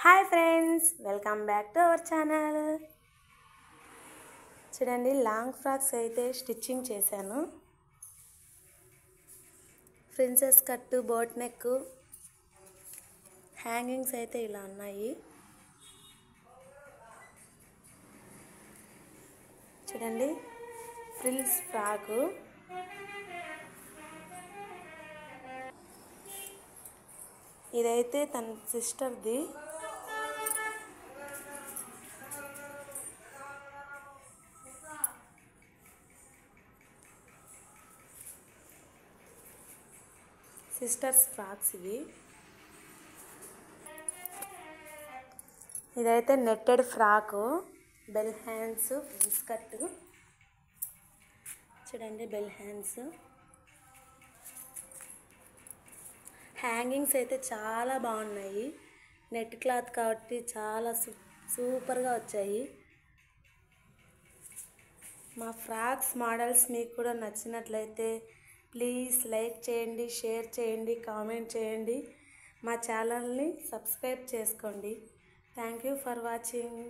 Hi friends, welcome back to our channel. చూడండి, long frocks అయితే stitching చేశాను. Princess కట్టు, బోట్ నెక్, హ్యాంగింగ్స్ అయితే ఇలా ఉన్నాయి. చూడండి, ఫ్రిల్స్ ఫ్రాకు. ఇదైతే తన సిస్టర్ది. సిస్టర్స్ ఫ్రాక్స్ ఇవి. ఇదైతే netted frock, bell hands, frills కట్టు. చూడండి, బెల్ హ్యాండ్స్. హ్యాంగింగ్స్ అయితే చాలా బాగున్నాయి. నెట్ క్లాత్ కాబట్టి చాలా సూపర్గా వచ్చాయి. మా ఫ్రాక్స్ మోడల్స్ మీకు కూడా నచ్చినట్లయితే ప్లీజ్ లైక్ చేయండి, షేర్ చేయండి, కామెంట్ చేయండి. మా ఛానల్ని సబ్స్క్రైబ్ చేసుకోండి. Thank you for watching.